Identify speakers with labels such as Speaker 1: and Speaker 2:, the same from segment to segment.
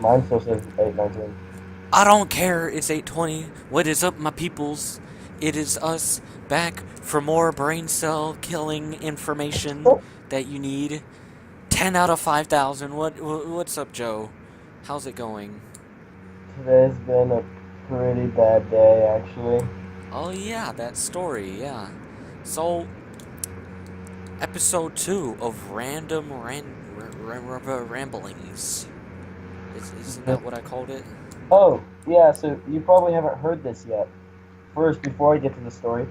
Speaker 1: Mine still says 8:19.
Speaker 2: I don't care. It's 8:20. What is up, my peoples? It is us back for more brain cell killing information that you need. 10 out of 5,000. What's up, Joe? How's it going?
Speaker 1: Today's been a pretty bad day, actually.
Speaker 2: Oh yeah, that story. Yeah. So, episode 2 of Ramblings. Isn't that what I called it?
Speaker 1: Oh, yeah, so you probably haven't heard this yet. First, before I get to the story,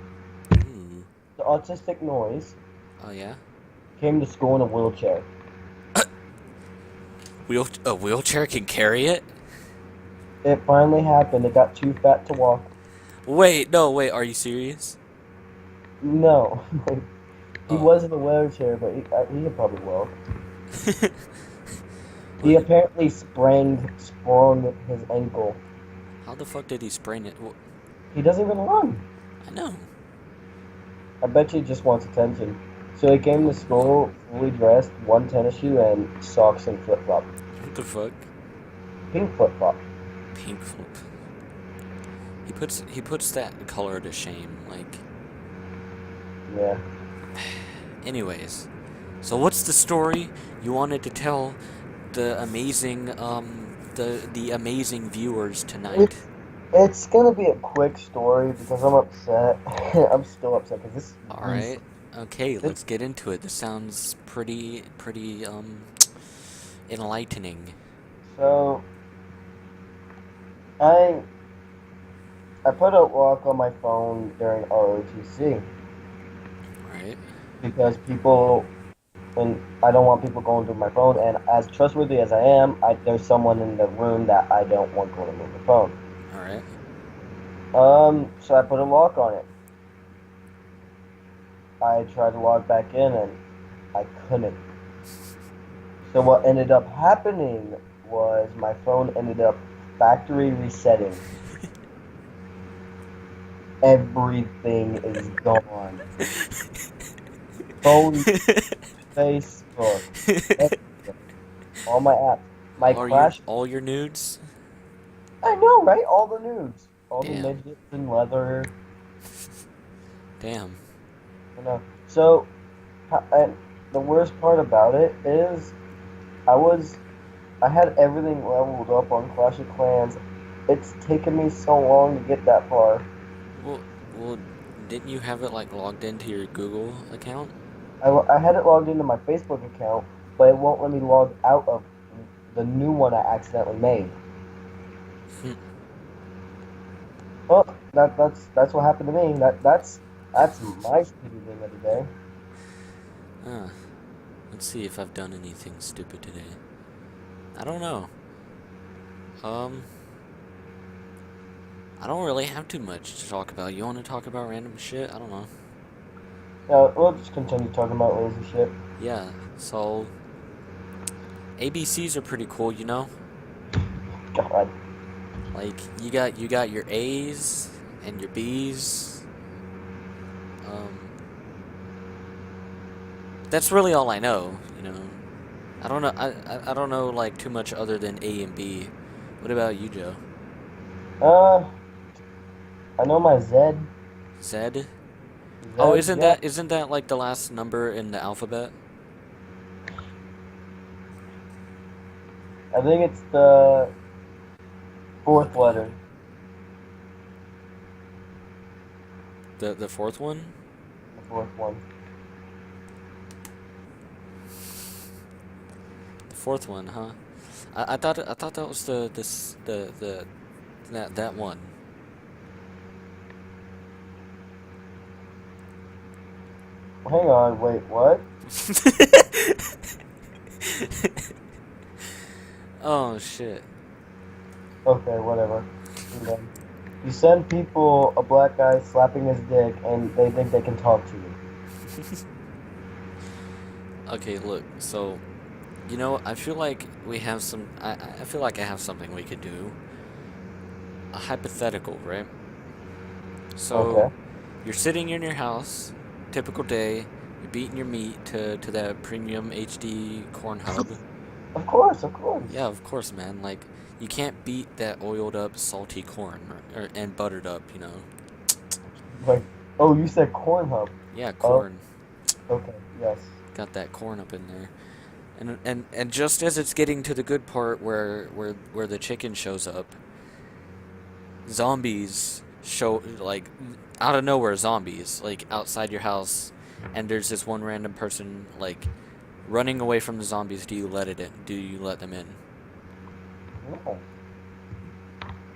Speaker 2: Ooh.
Speaker 1: the autistic noise
Speaker 2: Oh yeah.
Speaker 1: came to school in a wheelchair.
Speaker 2: A wheelchair can carry it?
Speaker 1: It finally happened. It got too fat to walk.
Speaker 2: Wait, no, wait. Are you serious?
Speaker 1: No, he
Speaker 2: Oh.
Speaker 1: was in a wheelchair, but he could probably walk. He
Speaker 2: What?
Speaker 1: apparently sprung his ankle.
Speaker 2: How the fuck did he sprain it?
Speaker 1: He doesn't even run.
Speaker 2: I know.
Speaker 1: I bet you he just wants attention. So he came to school fully dressed, one tennis shoe, and socks and flip flop.
Speaker 2: What the fuck?
Speaker 1: Pink flip flop.
Speaker 2: Pink flip. He puts that color to shame. Like,
Speaker 1: Yeah.
Speaker 2: anyways. So what's the story you wanted to tell the amazing the amazing viewers
Speaker 1: It,
Speaker 2: tonight?
Speaker 1: it's gonna be a quick story because I'm upset. I'm still upset because this
Speaker 2: All
Speaker 1: is
Speaker 2: right. Okay,
Speaker 1: this.
Speaker 2: let's get into it. This sounds pretty enlightening.
Speaker 1: So I I put a lock on my phone during ROTC
Speaker 2: Right?
Speaker 1: because people and I don't want people going through my phone. And as trustworthy as I am, there's someone in the room that I don't want going through the phone.
Speaker 2: All right.
Speaker 1: So I put a lock on it. I tried to log back in and I couldn't. So what ended up happening was my phone ended up factory resetting. Everything is gone. Phone, Facebook, everything. All my apps. My Clash.
Speaker 2: All your nudes?
Speaker 1: I know, right? All the nudes. All the
Speaker 2: Damn.
Speaker 1: midgets in leather.
Speaker 2: Damn.
Speaker 1: You know. So, and the worst part about it is I was I had everything leveled up on Clash of Clans. It's taken me so long to get that far.
Speaker 2: Well, didn't you have it like logged into your Google account?
Speaker 1: I had it logged into my Facebook account, but it won't let me log out of the new one I accidentally made.
Speaker 2: Hmm.
Speaker 1: Well, that's what happened to me. That's my stupid thing of the day.
Speaker 2: Huh. Let's see if I've done anything stupid today. I don't know. Um, I don't really have too much to talk about. You want to talk about random shit? I don't know.
Speaker 1: We'll just continue talking about lazy shit.
Speaker 2: Yeah. So ABCs are pretty cool, you know?
Speaker 1: God,
Speaker 2: Like you got your A's and your B's. Um, that's really all I know, you know. I don't know. I don't know like too much other than A and B. What about you, Joe?
Speaker 1: uh, I know my Z.
Speaker 2: Z? Oh,
Speaker 1: Z, yeah.
Speaker 2: isn't that like the last number in the alphabet?
Speaker 1: I think it's the
Speaker 2: Oh
Speaker 1: fourth
Speaker 2: God.
Speaker 1: letter.
Speaker 2: The fourth one?
Speaker 1: The fourth one.
Speaker 2: The fourth one, huh? I thought that was the that one.
Speaker 1: Hang on, wait, what?
Speaker 2: Oh shit.
Speaker 1: Okay, whatever. I'm done. You send people a black guy slapping his dick, and they think they can talk to you.
Speaker 2: Okay, look. So, you know, I feel like we have some. I feel like I have something we could do. A hypothetical, right? So,
Speaker 1: Okay.
Speaker 2: you're sitting in your house, typical day. You're beating your meat to that premium HD corn hub,
Speaker 1: Of course, of course.
Speaker 2: Yeah, of course, man. Like, you can't beat that oiled up, salty corn and buttered up, you know.
Speaker 1: Like, oh, you said corn hub.
Speaker 2: Yeah,
Speaker 1: Oh,
Speaker 2: corn.
Speaker 1: okay, yes.
Speaker 2: Got that corn up in there. And just as it's getting to the good part where the chicken shows up, zombies show like out of nowhere zombies like outside your house and there's this one random person like running away from the zombies. Do you let it in? Do you let them in?
Speaker 1: No.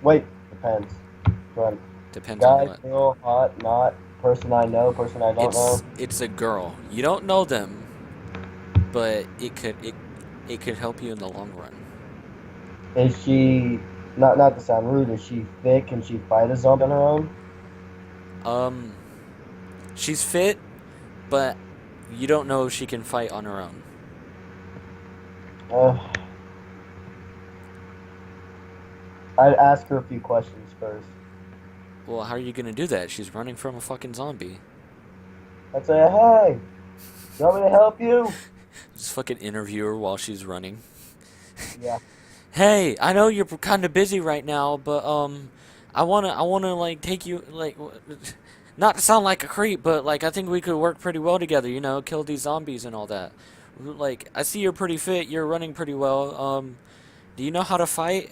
Speaker 1: Wait, depends. Depends.
Speaker 2: Depends on
Speaker 1: Guy,
Speaker 2: what.
Speaker 1: girl, hot, not, person I know, person I don't know.
Speaker 2: It's a girl. You don't know them, but it could help you in the long run.
Speaker 1: Is she, not to sound rude, is she thick and she fight a zombie on her own?
Speaker 2: Um she's fit, but you don't know if she can fight on her own.
Speaker 1: Uh, I'd ask her a few questions first.
Speaker 2: Well, how are you gonna do that? She's running from a fucking zombie.
Speaker 1: I'd say, hey, you want me to help you?
Speaker 2: Just fucking interview her while she's running.
Speaker 1: Yeah.
Speaker 2: Hey, I know you're kind of busy right now, but I wanna like take you like, not to sound like a creep, but like I think we could work pretty well together. You know, kill these zombies and all that. Like I see you're pretty fit. You're running pretty well. Do you know how to fight?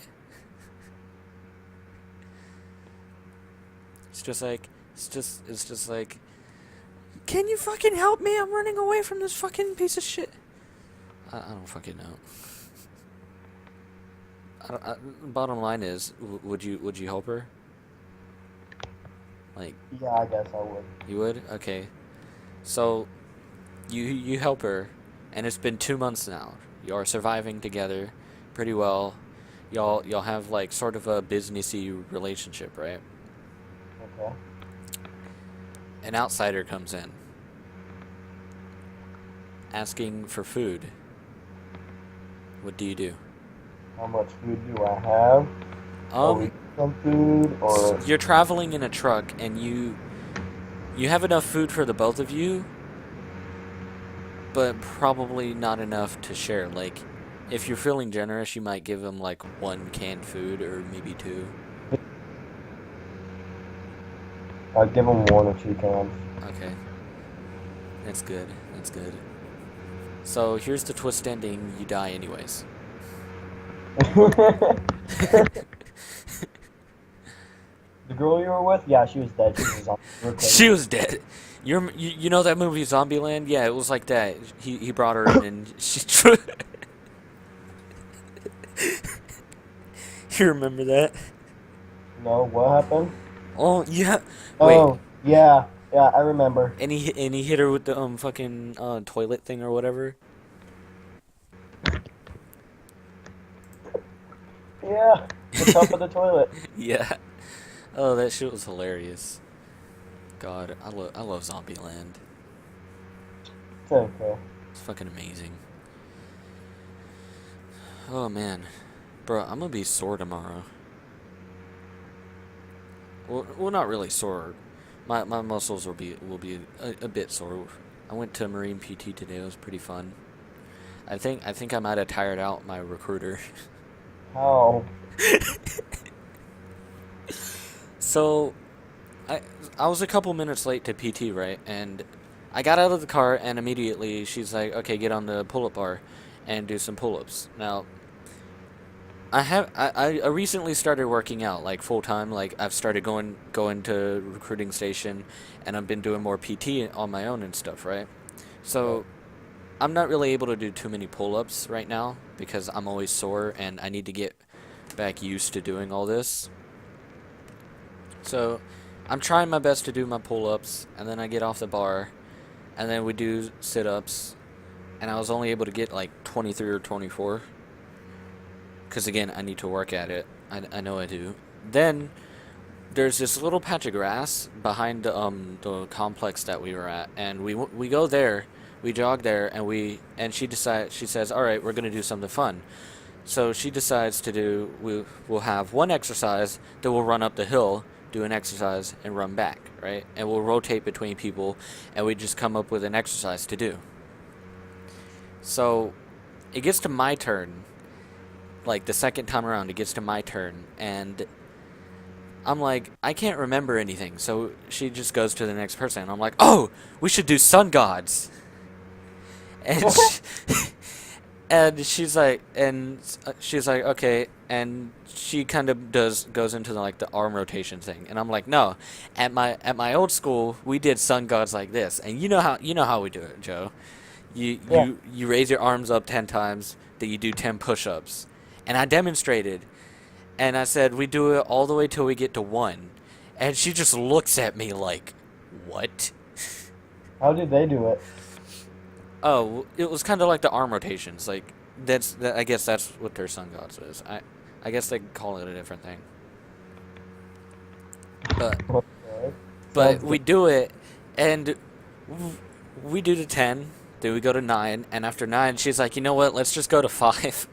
Speaker 2: It's just like, can you fucking help me? I'm running away from this fucking piece of shit. I don't fucking know. Bottom line is, would you help her? Like,
Speaker 1: Yeah, I guess I would.
Speaker 2: you would? Okay. So you help her, and it's been 2 months now. You are surviving together pretty well. Y'all have like sort of a businessy relationship, right?
Speaker 1: Okay.
Speaker 2: An outsider comes in asking for food. What do you do?
Speaker 1: How much food do I have? Are we
Speaker 2: Um,
Speaker 1: some food or
Speaker 2: you're traveling in a truck, and you have enough food for the both of you, but probably not enough to share. Like, if you're feeling generous, you might give them like one canned food or maybe two.
Speaker 1: I'd give them one or two cans?
Speaker 2: Okay, that's good. That's good. So here's the twist ending: you die anyways.
Speaker 1: The girl you were with? Yeah, she was dead. She was a zombie. You were
Speaker 2: She
Speaker 1: crazy.
Speaker 2: was dead. You know that movie Zombieland? Yeah, it was like that. He brought her in and she. You remember that?
Speaker 1: No, what happened?
Speaker 2: Oh yeah. Wait.
Speaker 1: Oh, yeah, yeah, I remember.
Speaker 2: And he hit her with the fucking toilet thing or whatever.
Speaker 1: Yeah, the top of the toilet.
Speaker 2: Yeah. Oh, that shit was hilarious. God, I love Zombieland.
Speaker 1: It's okay.
Speaker 2: It's fucking amazing. Oh man, bro, I'm gonna be sore tomorrow. Well, not really sore. My muscles will be a bit sore. I went to Marine PT today. It was pretty fun. I think I might have tired out my recruiter.
Speaker 1: How?
Speaker 2: So I I was a couple minutes late to PT, right? And I got out of the car and immediately she's like, "Okay, get on the pull-up bar and do some pull-ups." Now, I recently started working out like full time. Like I've started going to recruiting station and I've been doing more PT on my own and stuff, right?
Speaker 1: Right.
Speaker 2: So, I'm not really able to do too many pull-ups right now because I'm always sore and I need to get back used to doing all this. So, I'm trying my best to do my pull-ups and then I get off the bar and then we do sit-ups and I was only able to get like 23 or 24 because again, I need to work at it. I know I do. Then there's this little patch of grass behind the complex that we were at, and we go there, we jog there, and she says, all right, we're gonna do something fun. So she decides to do we'll have one exercise that we'll run up the hill, do an exercise, and run back, right? And we'll rotate between people, and we just come up with an exercise to do. So it gets to my turn. Like the second time around, it gets to my turn, and I'm like, I can't remember anything. So she just goes to the next person, and I'm like, oh, we should do sun gods. And she's like, okay, and she kind of goes into like the arm rotation thing, and I'm like, no, at my old school we did sun gods like this, and you know how we do it, Joe. You
Speaker 1: Yeah.
Speaker 2: you you raise your arms up 10 times, that you do 10 push-ups, and I demonstrated, and I said we do it all the way till we get to one, and she just looks at me like, what?
Speaker 1: How did they do it?
Speaker 2: Oh, it was kind of like the arm rotations. Like I guess that's what their sun gods is. I guess they call it a different thing. But
Speaker 1: Okay.
Speaker 2: but
Speaker 1: Sounds good.
Speaker 2: we do it, and we do the 10. Then we go to 9, and after 9, she's like, you know what? Let's just go to 5.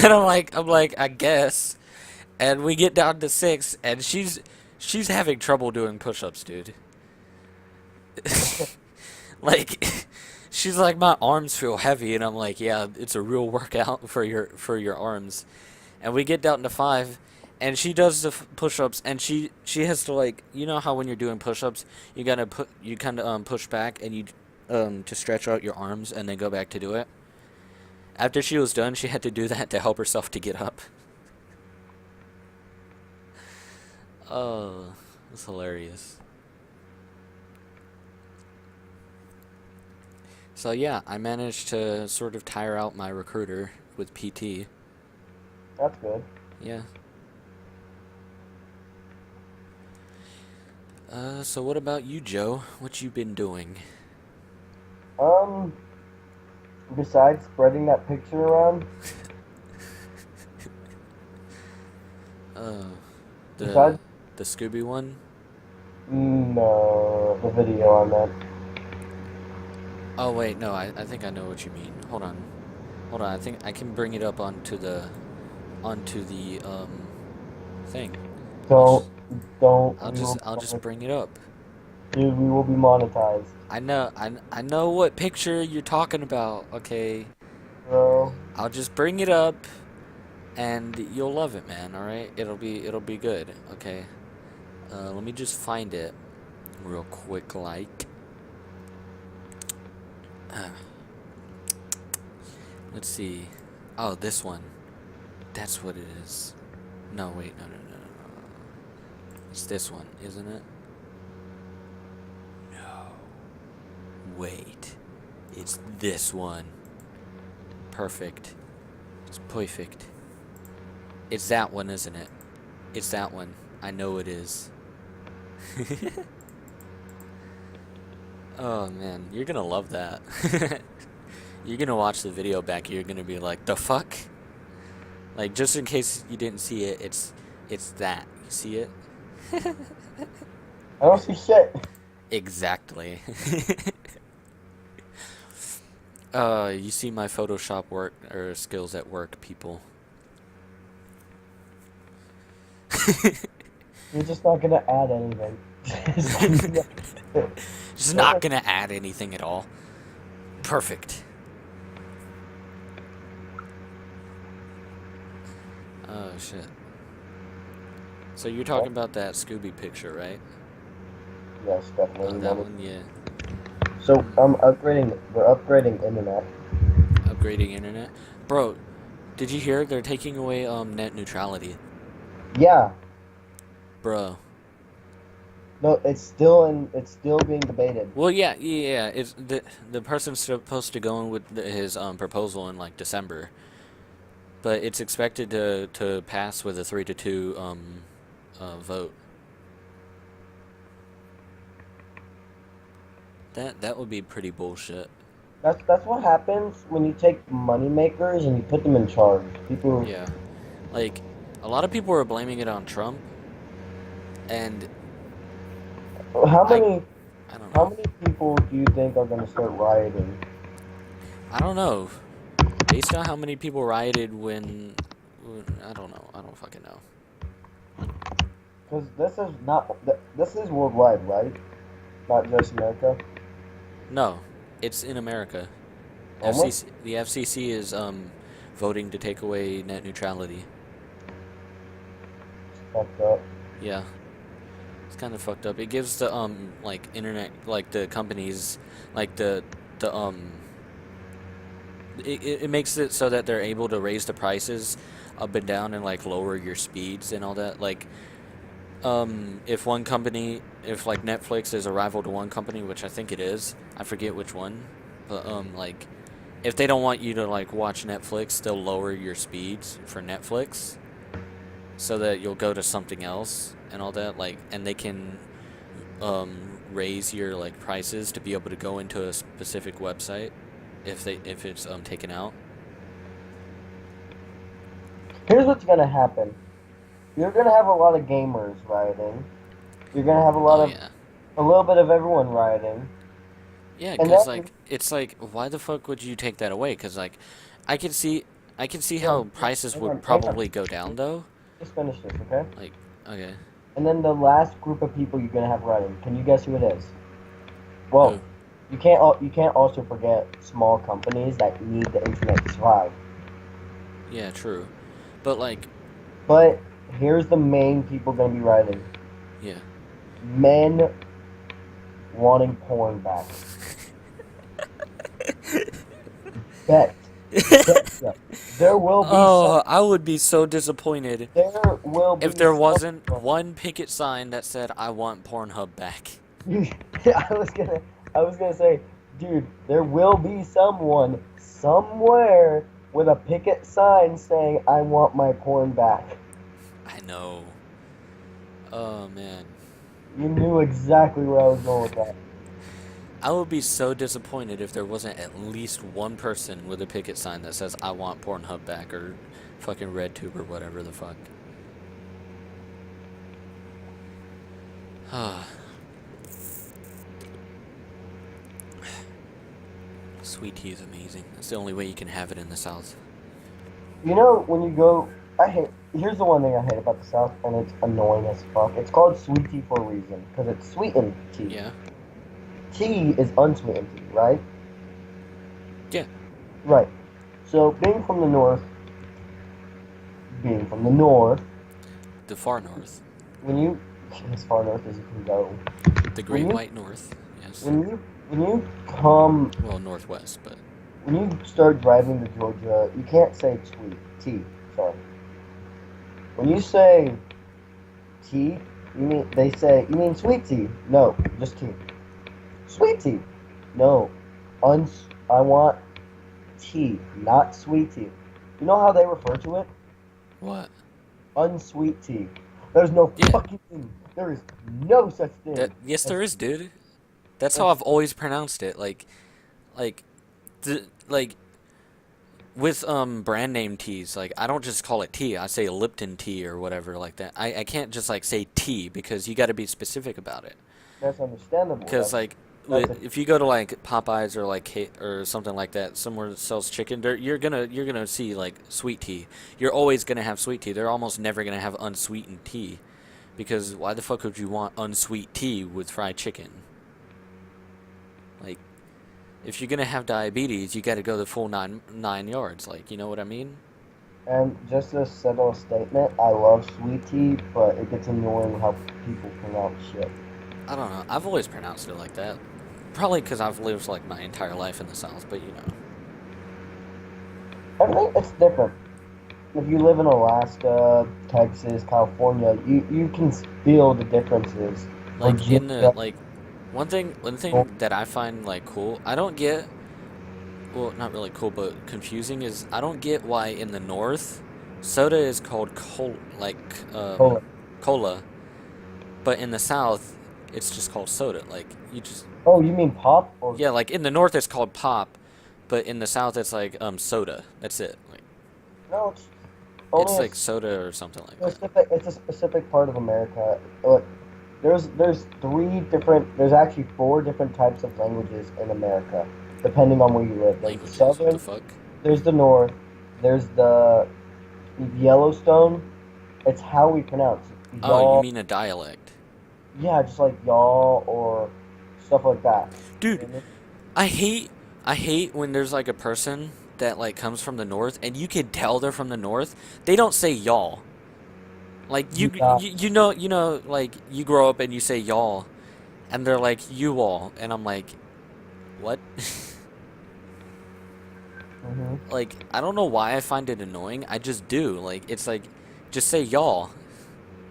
Speaker 2: And I'm like, I guess. And we get down to 6, and she's having trouble doing push-ups, dude. Like, she's like, my arms feel heavy, and I'm like, yeah, it's a real workout for your arms. And we get down to 5, and she does the push-ups, and she has to, like, you know how when you're doing push-ups, you kind of push back, and you to stretch out your arms and then go back to do it. After she was done, she had to do that to help herself to get up. Oh, it's hilarious. So yeah, I managed to sort of tire out my recruiter with PT.
Speaker 1: That's good.
Speaker 2: Yeah. So what about you, Joe? What you been doing?
Speaker 1: Um, besides spreading that picture around,
Speaker 2: Uh, the
Speaker 1: besides,
Speaker 2: the Scooby one?
Speaker 1: no, the video I meant.
Speaker 2: Oh wait, no, I think I know what you mean. Hold on. Hold on, I think I can bring it up onto the thing. I'll
Speaker 1: Don't,
Speaker 2: just
Speaker 1: don't,
Speaker 2: I'll
Speaker 1: we will
Speaker 2: just
Speaker 1: be
Speaker 2: I'll just bring it up.
Speaker 1: dude, we will be monetized,
Speaker 2: I know what picture you're talking about, okay?
Speaker 1: bro.
Speaker 2: I'll just bring it up and you'll love it, man, all right? It'll be good, okay? Let me just find it real quick like. Let's see. Oh, this one. That's what it is. No, wait, no. It's this one, isn't it? No. Wait. It's this one. Perfect. It's perfect. It's that one, isn't it? It's that one. I know it is. Oh man, you're gonna love that. You're gonna watch the video back, you're gonna be like, the fuck? Like, just in case you didn't see it, it's that. You see it?
Speaker 1: I don't see shit.
Speaker 2: Exactly. You see my Photoshop work or skills at work, people.
Speaker 1: You're just not gonna add anything.
Speaker 2: Just not gonna add anything at all. Perfect. Oh shit. So you're talking about that Scooby picture, right?
Speaker 1: Yes,
Speaker 2: Oh,
Speaker 1: definitely
Speaker 2: that
Speaker 1: money.
Speaker 2: one, yeah.
Speaker 1: So
Speaker 2: Mm.
Speaker 1: I'm upgrading. We're upgrading internet.
Speaker 2: Upgrading internet, bro. Did you hear they're taking away net neutrality,
Speaker 1: Yeah.
Speaker 2: bro?
Speaker 1: No, it's still in. It's still being debated.
Speaker 2: Well, yeah. It's the person's supposed to go in with his proposal in like December, but it's expected to pass with a 3-2 vote. That would be pretty bullshit.
Speaker 1: That's what happens when you take money makers and you put them in charge. People.
Speaker 2: Yeah, like a lot of people are blaming it on Trump, and
Speaker 1: How
Speaker 2: I
Speaker 1: many?
Speaker 2: I don't
Speaker 1: How
Speaker 2: know.
Speaker 1: many people do you think are gonna start rioting?
Speaker 2: I don't know. Based on how many people rioted I don't know. I don't fucking know.
Speaker 1: Because this is not. This is worldwide, right? Not just America.
Speaker 2: No, it's in America.
Speaker 1: Only?
Speaker 2: The FCC is voting to take away net neutrality.
Speaker 1: It's fucked up.
Speaker 2: Yeah, it's kind of fucked up. It gives the like internet like the companies like the it makes it so that they're able to raise the prices up and down and like lower your speeds and all that. Like if one company, if like Netflix is a rival to one company, which I think it is, I forget which one, but like if they don't want you to like watch Netflix, they'll lower your speeds for Netflix so that you'll go to something else and all that. Like, and they can raise your like prices to be able to go into a specific website if it's taken out.
Speaker 1: Here's what's gonna happen. You're gonna have a lot of gamers rioting. You're gonna have
Speaker 2: Oh yeah.
Speaker 1: a little bit of everyone rioting,
Speaker 2: Yeah,
Speaker 1: and
Speaker 2: cause
Speaker 1: then
Speaker 2: like it's like why the fuck would you take that away? Cause like I can see I can see
Speaker 1: well,
Speaker 2: how prices
Speaker 1: hang
Speaker 2: would
Speaker 1: on, hang on.
Speaker 2: probably go down though.
Speaker 1: Just finish this, okay?
Speaker 2: Like okay,
Speaker 1: And then the last group of people you're gonna have rioting. Can you guess who it is?
Speaker 2: who?
Speaker 1: Well, you can't also forget small companies that need the internet to survive.
Speaker 2: Yeah, true. But like
Speaker 1: But here's the main people gonna be rioting:
Speaker 2: yeah.
Speaker 1: men wanting porn back. Bet, bet ya. There will be some.
Speaker 2: Oh, I would be so disappointed
Speaker 1: There will
Speaker 2: if
Speaker 1: be
Speaker 2: there wasn't
Speaker 1: someone.
Speaker 2: one picket sign that said I want Pornhub back.
Speaker 1: I was gonna, I was gonna say, dude, there will be someone somewhere with a picket sign saying, "I want my porn back."
Speaker 2: I know. Oh man.
Speaker 1: You knew exactly where I was going with that.
Speaker 2: I would be so disappointed if there wasn't at least one person with a picket sign that says I want Pornhub back or fucking RedTube or whatever the fuck. Sweet tea is amazing. That's the only way you can have it in the South.
Speaker 1: You know, when you go, I hate. Here's the one thing I hate about the South, and it's annoying as fuck. It's called sweet tea for a reason, because it's sweetened tea.
Speaker 2: Yeah.
Speaker 1: Tea is unsweetened tea, right?
Speaker 2: Yeah.
Speaker 1: Right. So, being from the north,
Speaker 2: The far north.
Speaker 1: when you, as far north as you can go,
Speaker 2: The
Speaker 1: when
Speaker 2: Great
Speaker 1: you
Speaker 2: White North. Yes.
Speaker 1: when you come
Speaker 2: Well, northwest, but
Speaker 1: when you start driving to Georgia, you can't say sweet tea. Sorry. When you say tea, you mean sweet tea? No, just tea. Sweet tea? No. I want tea, not sweet tea. You know how they refer to it?
Speaker 2: what?
Speaker 1: Unsweet tea. There's no
Speaker 2: Yeah.
Speaker 1: fucking thing. There is no such thing
Speaker 2: Yes,
Speaker 1: as
Speaker 2: there is, dude. That's how
Speaker 1: as
Speaker 2: I've always pronounced it. Like like with brand name teas, like I don't just call it tea. I say Lipton tea or whatever like that. I can't just like say tea because you got to be specific about it.
Speaker 1: that's understandable.
Speaker 2: Because like
Speaker 1: That's a
Speaker 2: if you go to like Popeyes or like or something like that, somewhere that sells chicken, you're gonna see like sweet tea. You're always gonna have sweet tea. They're almost never gonna have unsweetened tea, because why the fuck would you want unsweet tea with fried chicken? Like if you're gonna have diabetes, you got to go the full nine yards. Like you know what I mean?
Speaker 1: And just to settle a statement, I love sweet tea, but it gets annoying how people pronounce shit.
Speaker 2: I don't know. I've always pronounced it like that. Probably because I've lived like my entire life in the South, but you know.
Speaker 1: I think it's different. If you live in Alaska, Texas, California, you can feel the differences.
Speaker 2: Like in the
Speaker 1: Virginia,
Speaker 2: like one thing that I find like cool, I don't get, well, not really cool, but confusing is I don't get why in the North soda is called
Speaker 1: Poland.
Speaker 2: cola, but in the South it's just called soda. Like you just
Speaker 1: Oh, you mean pop or
Speaker 2: yeah, like in the North it's called pop, but in the South it's like soda. That's it. Like
Speaker 1: no? It's
Speaker 2: it's
Speaker 1: only
Speaker 2: like soda or something like that.
Speaker 1: specific. It's a specific part of America. Look, there's actually four different types of languages in America, depending on where you live. There's the
Speaker 2: Languages, what the
Speaker 1: southern,
Speaker 2: fuck?
Speaker 1: there's the north, there's the Yellowstone. It's how we pronounce it.
Speaker 2: Oh, you
Speaker 1: Y'all,
Speaker 2: mean a dialect.
Speaker 1: yeah, just like y'all or stuff like that.
Speaker 2: Dude,
Speaker 1: And
Speaker 2: I hate I hate when there's like a person that like comes from the north and you can tell they're from the north. They don't say y'all. Like
Speaker 1: You got.
Speaker 2: like you grow up and you say y'all and they're like you all and I'm like, what?
Speaker 1: Hmm.
Speaker 2: Like I don't know why I find it annoying. I just do. Like it's like just say y'all.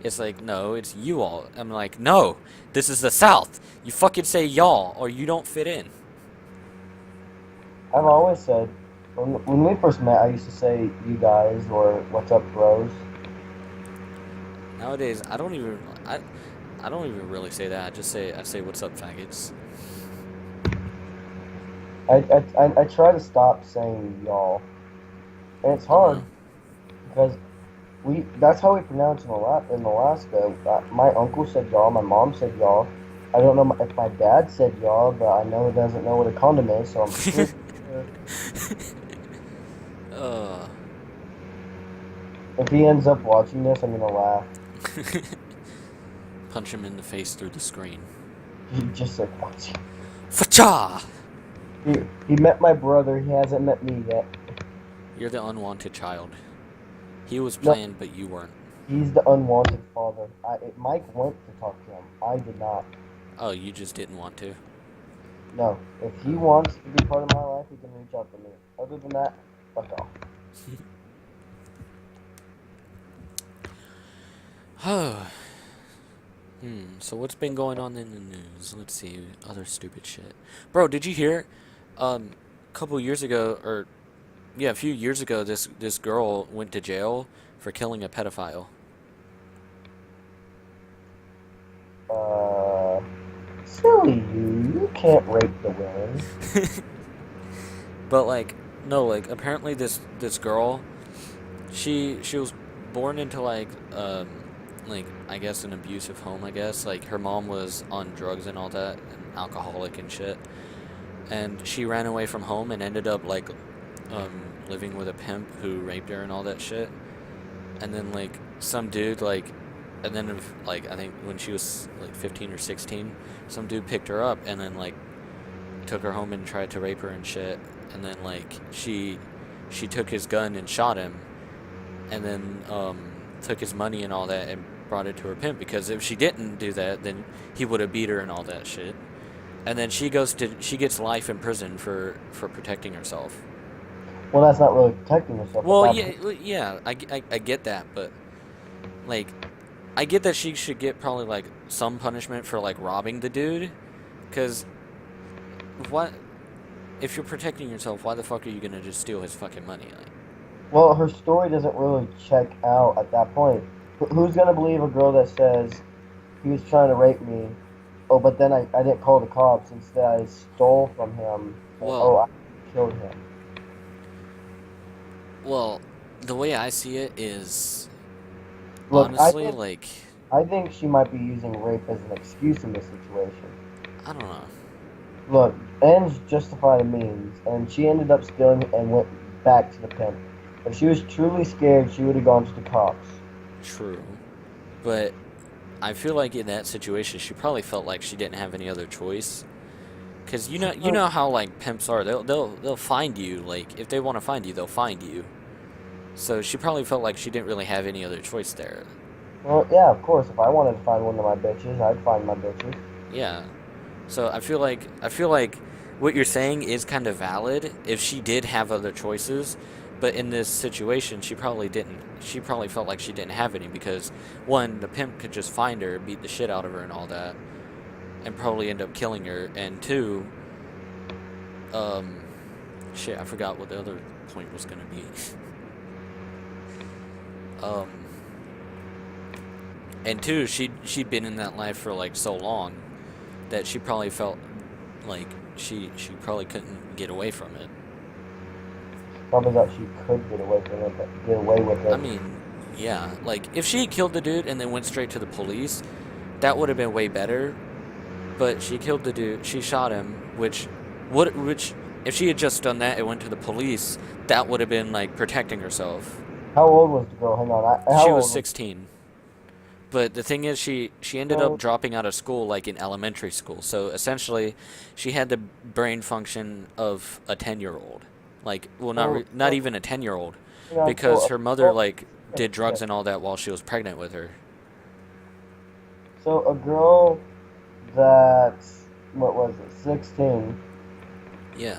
Speaker 2: It's like no, it's you all. I'm like, no. This is the South. You fucking say y'all or you don't fit in.
Speaker 1: I've always said when we first met, I used to say you guys or what's up, bros.
Speaker 2: Nowadays, I don't even really say that. I say what's up, faggots.
Speaker 1: I try to stop saying y'all, and it's
Speaker 2: I don't
Speaker 1: hard
Speaker 2: know.
Speaker 1: because we that's how we pronounce in Alaska. My uncle said y'all, my mom said y'all. I don't know if my dad said y'all, but I know he doesn't know what a condom is, so I'm pretty sure
Speaker 2: uh,
Speaker 1: if he ends up watching this, I'm gonna laugh.
Speaker 2: punch him in the face through the screen.
Speaker 1: He just said, "What?"
Speaker 2: Facha!
Speaker 1: He met my brother. He hasn't met me yet.
Speaker 2: You're the unwanted child. He was
Speaker 1: No,
Speaker 2: planned, but you weren't.
Speaker 1: he's the unwanted father. Mike went to talk to him. I did not.
Speaker 2: Oh, you just didn't want to.
Speaker 1: No, if he
Speaker 2: Oh.
Speaker 1: wants to be part of my life, he can reach out to me. Other than that, fuck off.
Speaker 2: Oh. So what's been going on in the news? Let's see. Other stupid shit. Bro, did you hear? A couple years ago, or yeah, a few years ago, this girl went to jail for killing a pedophile.
Speaker 1: Uh, silly you. You can't rape the women.
Speaker 2: But like, no, like apparently this girl, she was born into like I guess an abusive home. I guess like her mom was on drugs and all that, and alcoholic and shit. And she ran away from home and ended up like living with a pimp who raped her and all that shit. And then like some dude like and then like I think when she was like 15 or 16, some dude picked her up and then like took her home and tried to rape her and shit. And then like she took his gun and shot him and then took his money and all that and brought it to her pimp because if she didn't do that then he would have beat her and all that shit. And then she gets life in prison for protecting herself.
Speaker 1: Well, that's not really protecting yourself at
Speaker 2: Well,
Speaker 1: that
Speaker 2: yeah,
Speaker 1: point.
Speaker 2: yeah, I get that, but like I get that she should get probably like some punishment for like robbing the dude, because what if you're protecting yourself? Why the fuck are you gonna just steal his fucking money? Like,
Speaker 1: Well, her story doesn't really check out at that point. Who's gonna believe a girl that says he was trying to rape me? Oh, but then I didn't call the cops. Instead, I stole from him. And,
Speaker 2: well,
Speaker 1: oh, I killed him.
Speaker 2: well, the way I see it is
Speaker 1: Look,
Speaker 2: honestly like
Speaker 1: I think she might be using rape as an excuse in this situation.
Speaker 2: I don't know.
Speaker 1: Look, ends justify the means, and she ended up stealing and went back to the pimp. If she was truly scared, she would have gone to the cops.
Speaker 2: True, but I feel like in that situation she probably felt like she didn't have any other choice. Cause you
Speaker 1: Well,
Speaker 2: know how like pimps are. They'll find you. Like if they want to find you, they'll find you. So she probably felt like she didn't really have any other choice there.
Speaker 1: yeah, of course. If I wanted to find one of my bitches, I'd find my bitches.
Speaker 2: Yeah. So I feel like what you're saying is kind of valid if she did have other choices, but in this situation she probably didn't. She probably felt like she didn't have any because one, the pimp could just find her, beat the shit out of her and all that, and probably end up killing her, and two, um shit, I forgot what the other point was gonna be. um and two, she'd been in that life for like so long that she probably felt like she probably couldn't get away from it.
Speaker 1: Probably thought she could get away from it, but get away with
Speaker 2: I
Speaker 1: it.
Speaker 2: mean, yeah, like if she had killed the dude and then went straight to the police, that would have been way better. But she killed the dude, she shot him, which if she had just done that and went to the police, that would have been like protecting herself.
Speaker 1: How old was the girl? Hang on. How
Speaker 2: She was
Speaker 1: old was?
Speaker 2: 16. But the thing is, she ended up
Speaker 1: So,
Speaker 2: dropping out of school like in elementary school. So essentially, she had the brain function of a 10-year-old. Like, well,
Speaker 1: so,
Speaker 2: not
Speaker 1: so,
Speaker 2: even a 10-year-old,
Speaker 1: hang on.
Speaker 2: because her mother like
Speaker 1: Okay,
Speaker 2: did drugs
Speaker 1: okay.
Speaker 2: and all that while she was pregnant with her.
Speaker 1: So a girl that's what was it, 16,
Speaker 2: Yeah.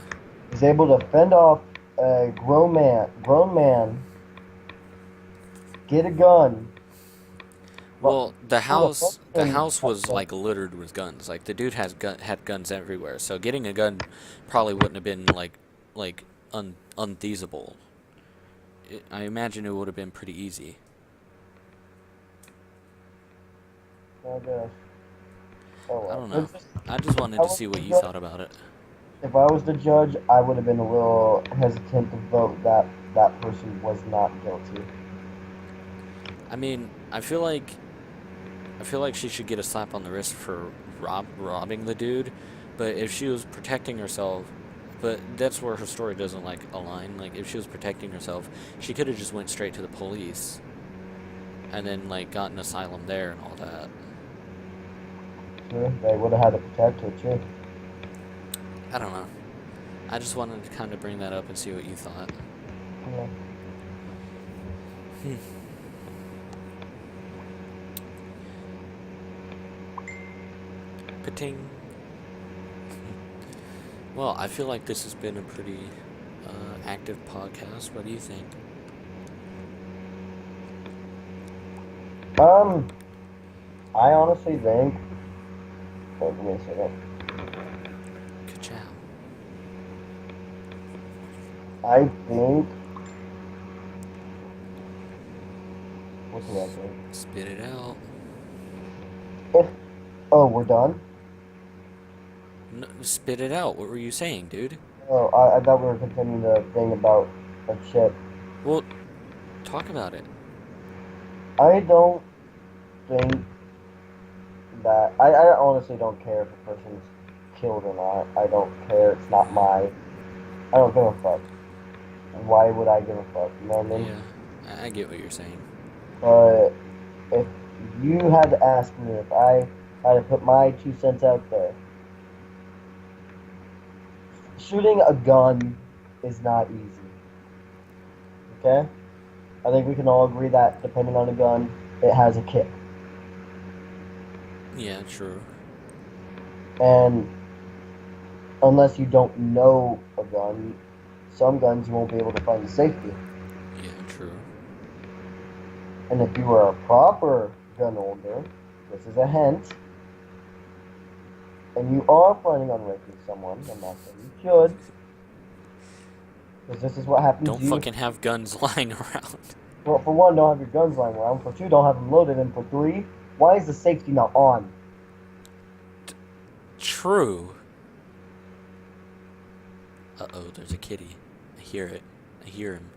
Speaker 1: is able to fend off a grown man, get a gun, but
Speaker 2: Well, the
Speaker 1: able to
Speaker 2: the
Speaker 1: function.
Speaker 2: house was like littered with guns. Like the dude had guns everywhere. So getting a gun probably wouldn't have been like unfeasible. I imagine it would have been pretty easy.
Speaker 1: I guess. Oh
Speaker 2: I
Speaker 1: well.
Speaker 2: don't know.
Speaker 1: It's just,
Speaker 2: I just
Speaker 1: if
Speaker 2: wanted
Speaker 1: I
Speaker 2: to
Speaker 1: was
Speaker 2: see what
Speaker 1: the
Speaker 2: you
Speaker 1: judge,
Speaker 2: thought about it.
Speaker 1: if I was the judge, I would have been a little hesitant to vote that that person was not guilty.
Speaker 2: I mean, I feel like she should get a slap on the wrist for robbing the dude, but if she was protecting herself, but that's where her story doesn't like align. Like if she was protecting herself, she could have just went straight to the police and then like got an asylum there and all that.
Speaker 1: True, they would have had to protect her too.
Speaker 2: I don't know. I just wanted to kind of bring that up and see what you thought.
Speaker 1: Yeah.
Speaker 2: Hmm. Pating. Well, I feel like this has been a pretty active podcast. What do you think?
Speaker 1: Um, I honestly think. Wait, give me a second.
Speaker 2: Ka-chow.
Speaker 1: I think. What do I think?
Speaker 2: Spit it out.
Speaker 1: If oh, we're done.
Speaker 2: No, spit it out. What were you saying, dude?
Speaker 1: Oh, I thought we were continuing the thing about a chip.
Speaker 2: Well, talk about it.
Speaker 1: I don't think that I honestly don't care if a person's killed or not. I don't care. It's not my. I don't give a fuck. Why would I give a fuck? You know what I mean?
Speaker 2: Yeah, I get what you're saying.
Speaker 1: But if you had to ask me if I had to put my 2 cents out there, shooting a gun is not easy. Okay? I think we can all agree that depending on the gun, it has a kick.
Speaker 2: Yeah, true.
Speaker 1: And unless you don't know a gun, some guns you won't be able to find the safety.
Speaker 2: Yeah, true.
Speaker 1: And if you are a proper gun holder, this is a hint, and you are planning on raping someone, I'm not saying you should, because this is what happens
Speaker 2: Don't
Speaker 1: to you.
Speaker 2: fucking have guns lying around.
Speaker 1: Well, for one, don't have your guns lying around. For two, don't have them loaded. And for three, why is the safety not on?
Speaker 2: True. Uh-oh, there's a kitty. I hear it. I hear him.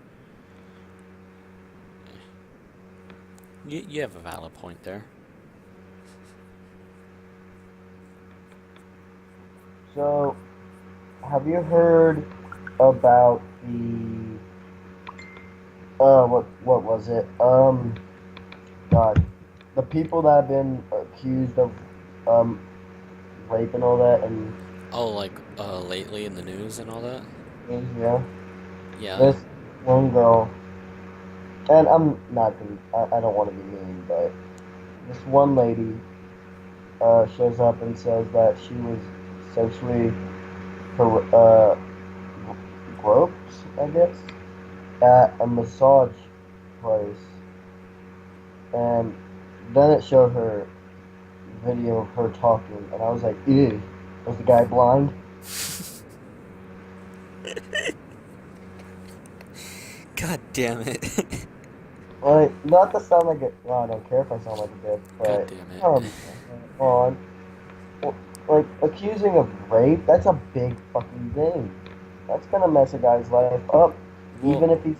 Speaker 2: You have a valid point there.
Speaker 1: So, have you heard about the what was it? God, the people that have been accused of um rape and all that, and
Speaker 2: Oh, like lately in the news and all that?
Speaker 1: yeah,
Speaker 2: Yeah.
Speaker 1: this one girl, and I'm not gonna, I don't want to be mean, but this one lady shows up and says that she was sexually groped, I guess, at a massage place, and then it showed her video of her talking, and I was like, ew, was the guy blind?
Speaker 2: God damn it.
Speaker 1: Like, not to sound like it. Well, I don't care if I sound like a bitch,
Speaker 2: God
Speaker 1: but
Speaker 2: damn it.
Speaker 1: on. Like, accusing of rape, that's a big fucking thing. That's gonna mess a guy's life up.
Speaker 2: Well,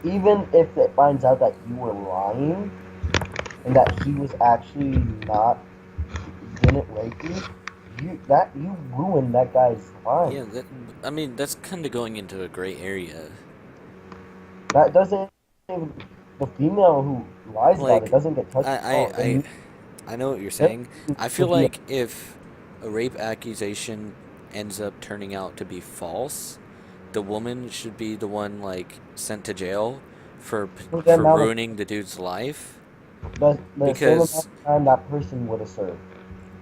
Speaker 1: Even if it finds out that you were lying and that he was actually not didn't rape you, you ruined that guy's life.
Speaker 2: yeah, I mean, that's kind of going into a gray area.
Speaker 1: That doesn't even the female who lies about it,
Speaker 2: Like,
Speaker 1: doesn't get touched
Speaker 2: I,
Speaker 1: at all.
Speaker 2: I, I, I know what you're
Speaker 1: There
Speaker 2: saying. I feel
Speaker 1: would be
Speaker 2: like if a rape accusation ends up turning out to be false, the woman should be the one like sent to jail for
Speaker 1: the
Speaker 2: for
Speaker 1: amount of
Speaker 2: ruining the dude's life
Speaker 1: the same amount of
Speaker 2: because
Speaker 1: time that person would have served.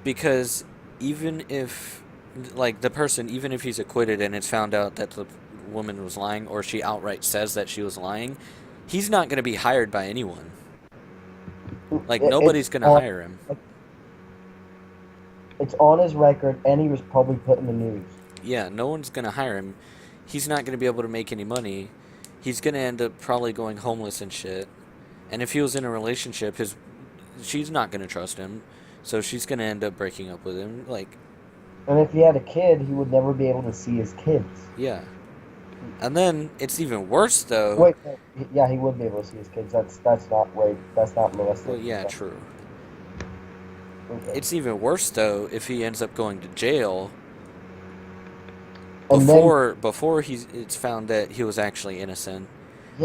Speaker 2: because even if like the person even if he's acquitted and it's found out that the woman was lying or she outright says that she was lying, he's not going to be hired by anyone. Like
Speaker 1: It's
Speaker 2: nobody's going to
Speaker 1: on
Speaker 2: hire him.
Speaker 1: it's on his record, and he was probably put in the news.
Speaker 2: Yeah, no one's going to hire him. He's not going to be able to make any money. He's going to end up probably going homeless and shit. And if he was in a relationship, his she's not going to trust him. So she's going to end up breaking up with him. Like,
Speaker 1: And if he had a kid, he would never be able to see his kids.
Speaker 2: yeah. And then it's even worse though.
Speaker 1: Wait, no, yeah, he would be able to see his kids. That's not rape. That's not
Speaker 2: Well,
Speaker 1: molesting.
Speaker 2: yeah,
Speaker 1: That's,
Speaker 2: true.
Speaker 1: okay.
Speaker 2: It's even worse though if he ends up going to jail
Speaker 1: And then,
Speaker 2: before it's found that he was actually innocent.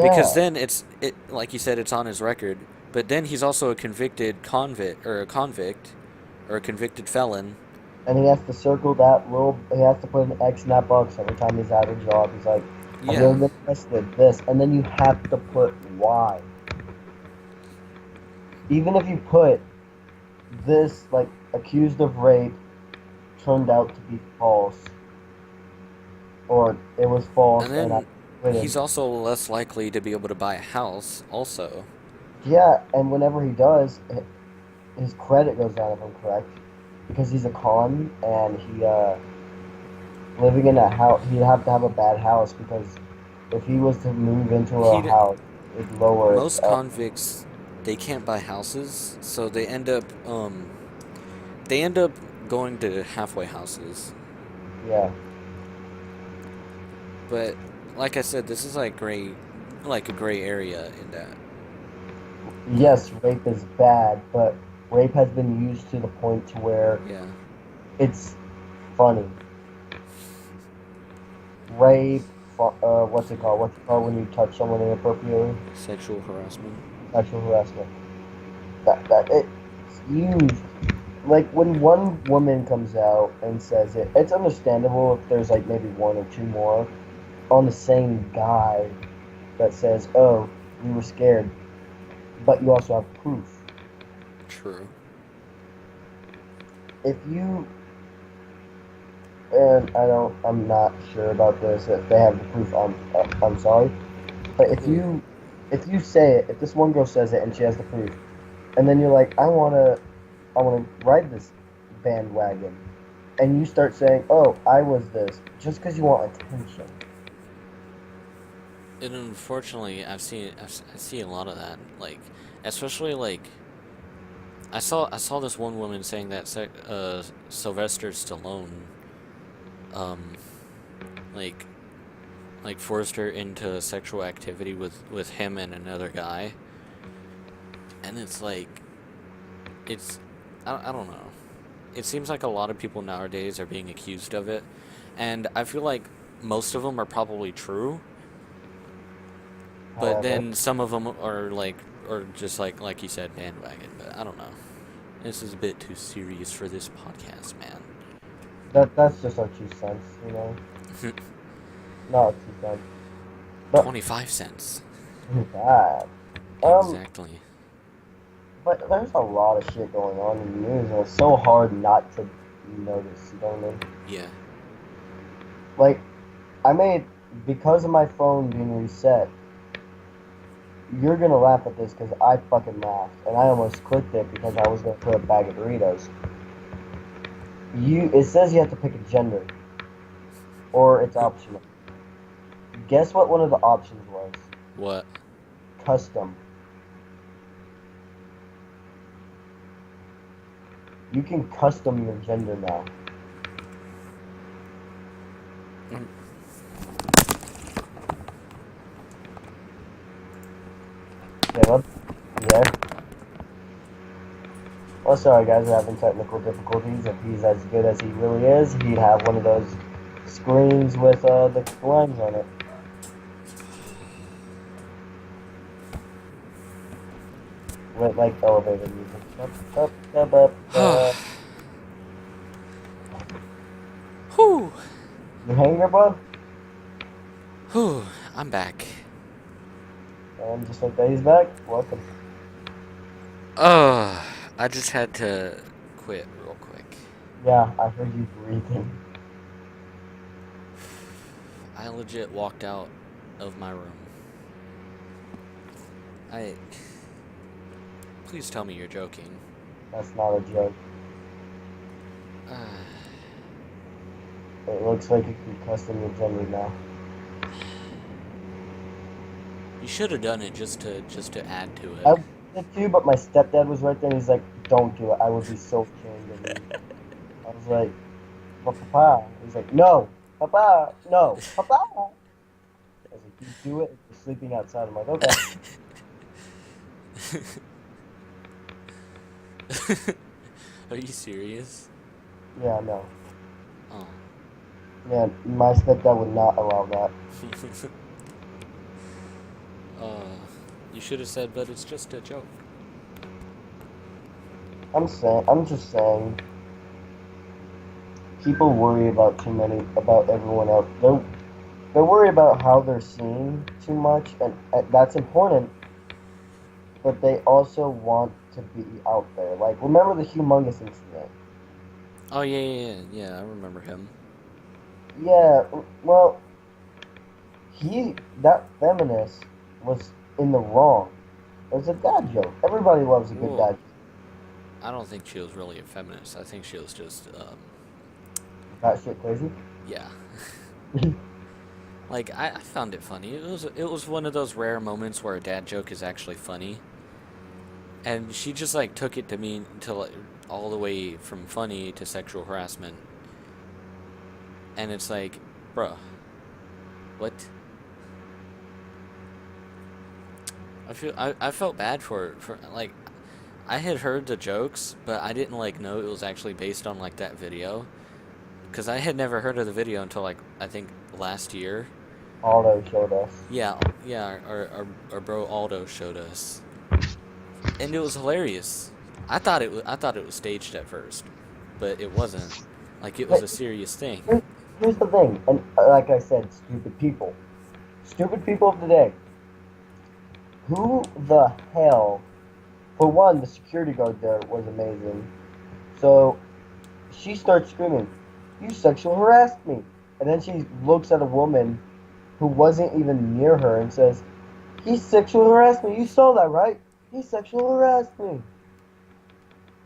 Speaker 2: Because
Speaker 1: yeah,
Speaker 2: then it like you said it's on his record, but then he's also a convicted convict or a convicted felon.
Speaker 1: and he has to circle that little. He has to put an X in that box every time he's at a job. He's like, "Have you
Speaker 2: Yeah.
Speaker 1: ever been arrested?" This, and then you have to put why. Even if you put this, like, accused of rape, turned out to be false, or it was false,
Speaker 2: And
Speaker 1: and I
Speaker 2: then
Speaker 1: acquitted.
Speaker 2: he's also less likely to be able to buy a house also.
Speaker 1: Yeah, and whenever he does, his credit goes down, if I'm correct, because he's a con, and he living in a house, he'd have to have a bad house, because if he was to move into a
Speaker 2: He
Speaker 1: house, it'd lower its
Speaker 2: Most convicts they can't buy houses, so they end up going to halfway houses.
Speaker 1: yeah.
Speaker 2: But like I said, this is like a gray area in that. Like,
Speaker 1: Yes, rape is bad, but rape has been used to the point to where
Speaker 2: yeah,
Speaker 1: it's funny. Rape, what's it called? What's it called when you touch someone inappropriately?
Speaker 2: sexual harassment.
Speaker 1: Sexual harassment. That it's used. Like when one woman comes out and says it, it's understandable if there's like maybe one or two more on the same guy that says, "Oh, we were scared," but you also have proof.
Speaker 2: True.
Speaker 1: If you and I'm not sure about this. If they have the proof, I'm sorry. But
Speaker 2: Ooh.
Speaker 1: if you say it, if this one girl says it and she has the proof, and then you're like, I wanna ride this bandwagon, and you start saying, oh, I was this, just because you want attention.
Speaker 2: And unfortunately, I see a lot of that. Like, especially like I saw this one woman saying that Sylvester Stallone um like forced her into sexual activity with him and another guy, and it's like it's I don't know. It seems like a lot of people nowadays are being accused of it, and I feel like most of them are probably true, but
Speaker 1: However,
Speaker 2: then some of them are like or just like you said bandwagon. But I don't know. This is a bit too serious for this podcast, man.
Speaker 1: that's just our 2 cents, you know, not 2 cents, but
Speaker 2: 25 cents.
Speaker 1: bad. Um,
Speaker 2: Exactly.
Speaker 1: but there's a lot of shit going on in the news, and it's so hard not to notice. You know what I mean?
Speaker 2: Yeah.
Speaker 1: Like, I made because of my phone being reset. You're gonna laugh at this because I fucking laughed, and I almost clicked it because I was gonna put a bag of Doritos. It says you have to pick a gender, or it's optional. Guess what one of the options was?
Speaker 2: What?
Speaker 1: Custom. You can custom your gender now.
Speaker 2: Mm.
Speaker 1: Caleb? Yeah. Oh, sorry guys, we're having technical difficulties. If he's as good as he really is, he'd have one of those screens with the lines on it. with like elevator music. Up, up, up, up, up.
Speaker 2: Whew.
Speaker 1: You hanging, bud?
Speaker 2: Whew. I'm back.
Speaker 1: And just like that, he's back. Welcome.
Speaker 2: I just had to quit real quick.
Speaker 1: Yeah, I heard you breathing.
Speaker 2: I legit walked out of my room. I. Please tell me you're joking.
Speaker 1: That's not a joke.
Speaker 2: Uh,
Speaker 1: It looks like you concussed in your gender now.
Speaker 2: you should have done it just to add to
Speaker 1: I
Speaker 2: it.
Speaker 1: wanted to, but my stepdad was right there and he's like, don't do it. I would be so ashamed of you. I was like, but Papa. He's like, no, Papa, no, Papa. I was like, you do it if you're sleeping outside. I'm like, okay.
Speaker 2: Are you serious?
Speaker 1: Yeah, no.
Speaker 2: Oh.
Speaker 1: Yeah, my stepdad would not allow that.
Speaker 2: uh, you should have said, but it's just a joke.
Speaker 1: I'm just saying, people worry about everyone else. They're worried about how they're seen too much, and that's important. But they also want to be out there. Like, remember the humongous incident?
Speaker 2: Oh yeah. I remember him.
Speaker 1: Yeah, well, that feminist was in the wrong. It was a dad joke. Everybody loves a good
Speaker 2: Well,
Speaker 1: dad
Speaker 2: I don't think she was really a feminist. I think she was just,
Speaker 1: joke. That shit crazy.
Speaker 2: yeah. Like I found it funny. It was one of those rare moments where a dad joke is actually funny, and she just like took it to mean to like, all the way from funny to sexual harassment, and it's like, bruh, what? I felt bad for like I had heard the jokes, but I didn't like know it was actually based on like that video, because I had never heard of the video until like I think last year.
Speaker 1: Aldo showed us.
Speaker 2: Yeah, our bro Aldo showed us, and it was hilarious. I thought it was staged at first, but it wasn't. Like it was
Speaker 1: But
Speaker 2: a serious thing.
Speaker 1: here's the thing, and like I said, stupid people. Stupid people of today. Who the hell? For one, the security guard there was amazing. So she starts screaming, "You sexual harassed me!" And then she looks at a woman who wasn't even near her and says, "He sexual harassed me. You saw that, right? He sexual harassed me."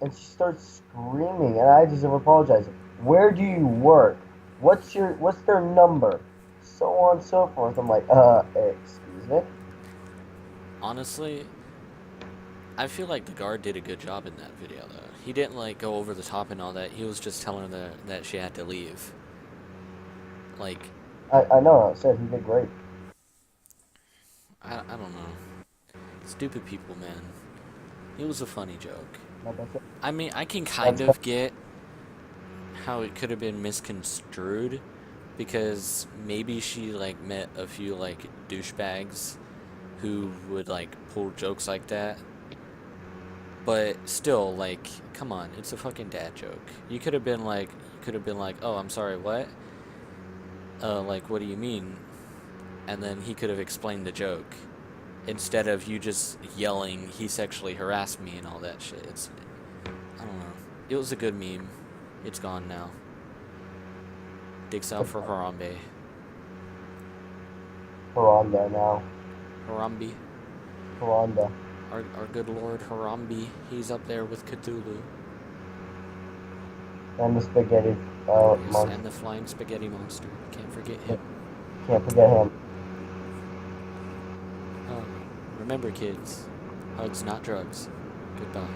Speaker 1: And she starts screaming, and I just apologize. Where do you work? What's their number? So on and so forth. I'm like, excuse me.
Speaker 2: Honestly, I feel like the guard did a good job in that video though. He didn't like go over the top and all that. He was just telling her that she had to leave. Like
Speaker 1: I know. I said he did great.
Speaker 2: I don't know. Stupid people, man. It was a funny joke.
Speaker 1: Like I said,
Speaker 2: I mean, I can kind
Speaker 1: that's
Speaker 2: of get how it could have been misconstrued, because maybe she like met a few like douchebags who would like pull jokes like that. But still, like, come on, it's a fucking dad joke. You could have been like, "Oh, I'm sorry, what?" Like, what do you mean? And then he could have explained the joke instead of you just yelling, "He sexually harassed me" and all that shit. I don't know. It was a good meme. It's gone now. Dicks out for Harambe.
Speaker 1: Harambe now.
Speaker 2: Harambe.
Speaker 1: Harambe.
Speaker 2: Our good lord Harambe. He's up there with Cthulhu.
Speaker 1: And the spaghetti
Speaker 2: Yes,
Speaker 1: monster.
Speaker 2: and the flying spaghetti monster. Can't forget him.
Speaker 1: Can't forget him.
Speaker 2: Remember, kids, hugs, not drugs. Goodbye.